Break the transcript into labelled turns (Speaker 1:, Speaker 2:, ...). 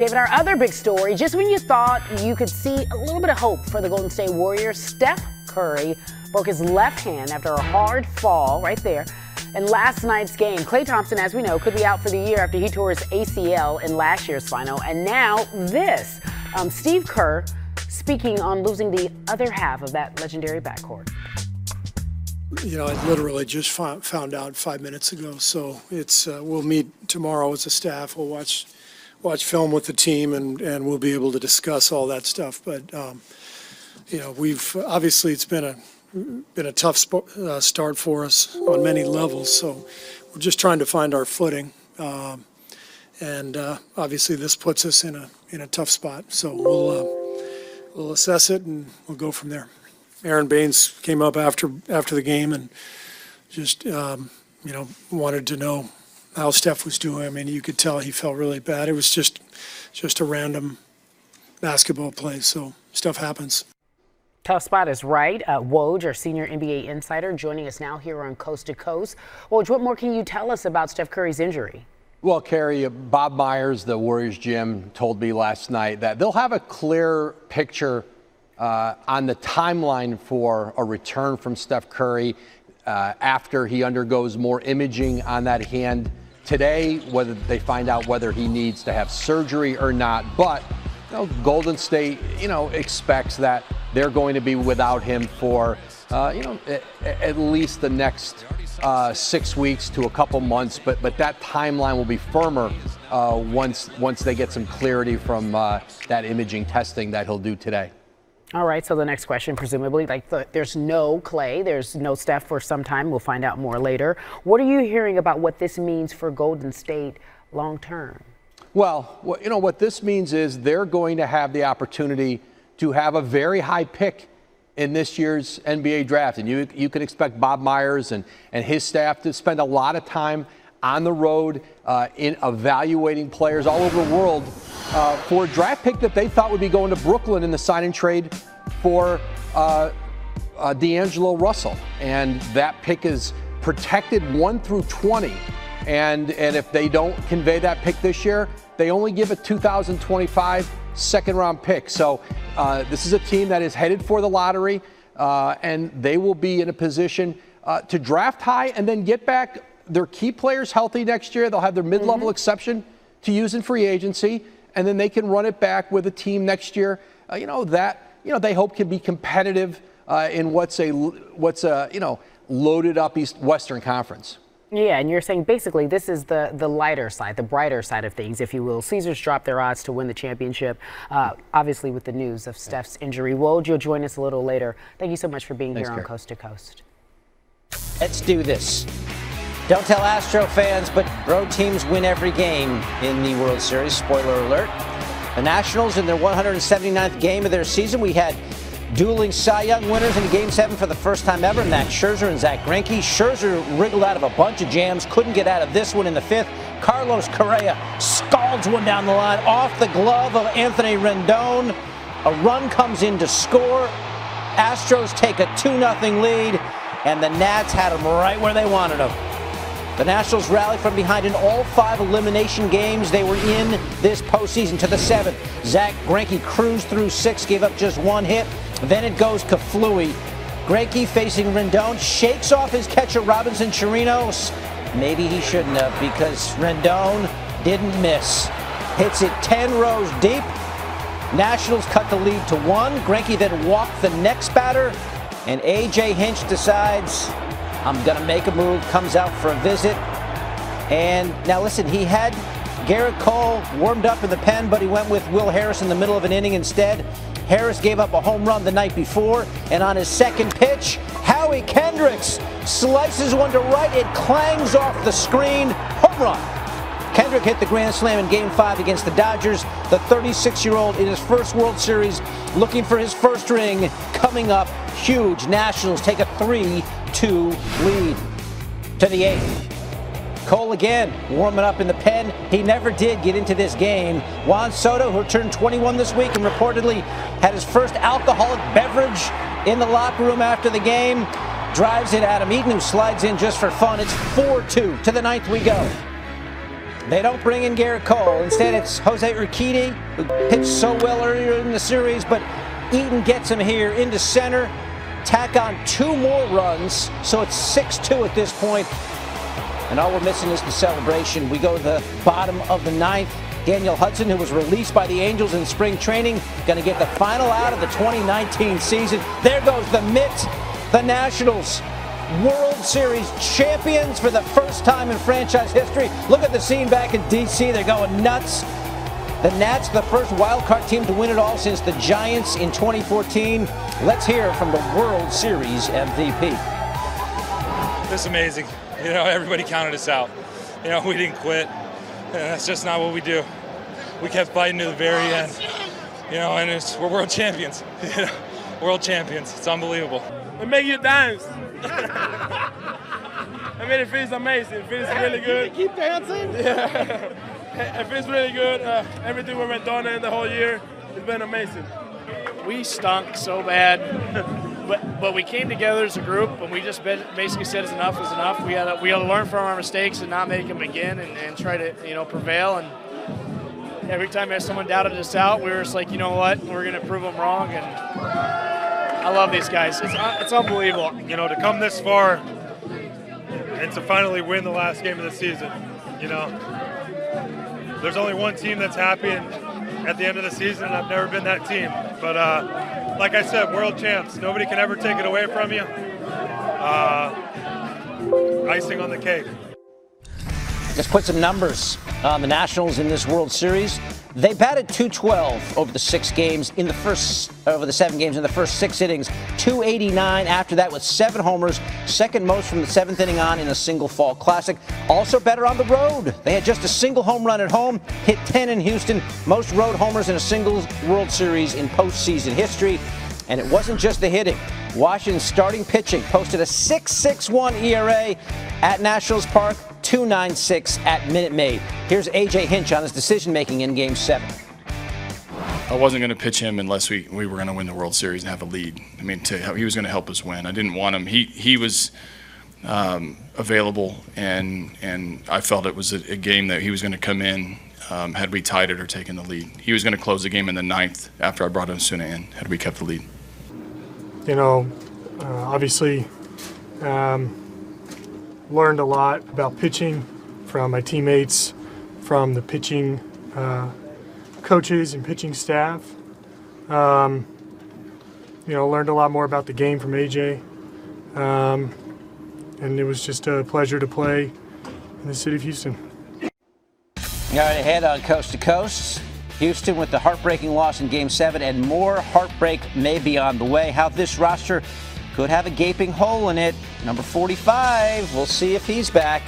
Speaker 1: David, our other big story, just when you thought you could see a little bit of hope for the Golden State Warriors, Steph Curry broke his left hand after a hard fall right there in last night's game. Klay Thompson, as we know, could be out for the year after he tore his ACL in last year's final. And now this, Steve Kerr speaking on losing the other half of that legendary backcourt.
Speaker 2: You know, I literally just found out 5 minutes ago. So it's we'll meet tomorrow as a staff. We'll watch film with the team, and we'll be able to discuss all that stuff. But you know, we've obviously it's been a tough start for us on many levels. So we're just trying to find our footing, and obviously this puts us in a tough spot. So we'll assess it and we'll go from there. Aaron Baines came up after the game and just you know, wanted to know how Steph was doing. I mean, you could tell he felt really bad. It was just a random basketball play, so stuff happens.
Speaker 1: Tough spot is right. Woj, our senior NBA insider, joining us now here on Coast to Coast. Woj, what more can you tell us about Steph Curry's injury?
Speaker 3: Well, Carrie, Bob Myers, the Warriors GM, told me last night that they'll have a clear picture on the timeline for a return from Steph Curry after he undergoes more imaging on that hand today, whether they find out whether he needs to have surgery or not. But you know, Golden State, you know, expects that they're going to be without him for, you know, at least the next 6 weeks to a couple months. But that timeline will be firmer once they get some clarity from that imaging testing that he'll do today.
Speaker 1: All right, so the next question, presumably, there's no Klay, there's no Steph for some time. We'll find out more later. What are you hearing about what this means for Golden State long term? Well,
Speaker 3: you know, what this means is they're going to have the opportunity to have a very high pick in this year's NBA draft. And you can expect Bob Myers and his staff to spend a lot of time on the road in evaluating players all over the world for a draft pick that they thought would be going to Brooklyn in the sign and trade for D'Angelo Russell. And that pick is protected 1 through 20. And if they don't convey that pick this year, they only give a 2025 second-round pick. So this is a team that is headed for the lottery, and they will be in a position to draft high and then get back their key players healthy next year. They'll have their mid-level exception to use in free agency, and then they can run it back with a team next year, you know, that, you know, they hope can be competitive in what's a you know, loaded up Western Conference.
Speaker 1: Yeah, and you're saying basically this is the lighter side, the brighter side of things, if you will. Caesars dropped their odds to win the championship, obviously with the news of Steph's injury. Woj, you'll join us a little later. Thank you so much for being here on Coast to Coast.
Speaker 4: Let's do this. Don't tell Astro fans, but road teams win every game in the World Series. Spoiler alert. The Nationals in their 179th game of their season. We had dueling Cy Young winners in Game 7 for the first time ever. Max Scherzer and Zach Greinke. Scherzer wriggled out of a bunch of jams, couldn't get out of this one in the 5th. Carlos Correa scalds one down the line off the glove of Anthony Rendon. A run comes in to score. Astros take a 2-0 lead, and the Nats had them right where they wanted them. The Nationals rally from behind in all 5 elimination games they were in this postseason to the 7th. Zach Greinke cruised through 6, gave up just 1 hit. Then it goes Kaflooey. Greinke facing Rendon, shakes off his catcher Robinson Chirinos. Maybe he shouldn't have, because Rendon didn't miss. Hits it 10 rows deep. Nationals cut the lead to 1. Greinke then walked the next batter, and A.J. Hinch decides, I'm going to make a move, comes out for a visit. And now listen, he had Garrett Cole warmed up in the pen, but he went with Will Harris in the middle of an inning instead. Harris gave up a home run the night before, and on his second pitch, Howie Kendricks slices one to right. It clangs off the screen. Home run. Kendrick hit the grand slam in Game 5 against the Dodgers. The 36-year-old in his first World Series, looking for his first ring, coming up huge. Nationals take a 3-2 lead. To the 8th. Cole again, warming up in the pen. He never did get into this game. Juan Soto, who turned 21 this week and reportedly had his first alcoholic beverage in the locker room after the game, drives it. Adam Eaton, who slides in just for fun. It's 4-2. To the 9th we go. They don't bring in Garrett Cole. Instead, it's Jose Urquidy, who pitched so well earlier in the series, but Eaton gets him here into center. Tack on 2 more runs, so it's 6-2 at this point. And all we're missing is the celebration. We go to the bottom of the 9th. Daniel Hudson, who was released by the Angels in spring training, going to get the final out of the 2019 season. There goes the mitt. The Nationals, World Series champions for the first time in franchise history. Look at the scene back in D.C. They're going nuts. The Nats, the first wild card team to win it all since the Giants in 2014. Let's hear from the World Series MVP.
Speaker 5: It's amazing. You know, everybody counted us out. You know, we didn't quit. That's just not what we do. We kept fighting to the very end. You know, and we're world champions. You know, world champions. It's unbelievable.
Speaker 6: It makes you dance. I mean, it feels amazing. It feels really good.
Speaker 7: Keep dancing?
Speaker 6: Yeah. It feels really good. Everything we've been doing in the whole year, it's been amazing.
Speaker 7: We stunk so bad, but we came together as a group, and we just basically said enough is enough. We got to learn from our mistakes and not make them again, and try to prevail. And every time someone doubted us out, we were just like, you know what, we're going to prove them wrong. And I love these guys. It's unbelievable.
Speaker 8: You know, to come this far and to finally win the last game of the season. You know, there's only one team that's happy at the end of the season, and I've never been that team. But like I said, world champs. Nobody can ever take it away from you. Icing on the cake.
Speaker 4: Let's put some numbers on the Nationals in this World Series. They batted .212 over the 7 games in the first 6 innings. .289 after that with 7 homers, second most from the 7th inning on in a single fall classic. Also better on the road. They had just a single home run at home, hit 10 in Houston, most road homers in a single World Series in postseason history. And it wasn't just the hitting. Washington's starting pitching posted a 6.61 ERA at Nationals Park, 2.96 at Minute Maid. Here's A.J. Hinch on his decision-making in Game 7.
Speaker 9: I wasn't going to pitch him unless we were going to win the World Series and have a lead. I mean, he was going to help us win. I didn't want him. He was available, and I felt it was a game that he was going to come in had we tied it or taken the lead. He was going to close the game in the 9th after I brought Osuna in, had we kept the lead.
Speaker 10: You know, obviously learned a lot about pitching from my teammates, from the pitching coaches and pitching staff. You know, learned a lot more about the game from AJ. And it was just a pleasure to play in the city of Houston.
Speaker 4: All right, ahead on Coast to Coast. Houston with the heartbreaking loss in Game 7, and more heartbreak may be on the way. How this roster could have a gaping hole in it. Number 45, we'll see if he's back.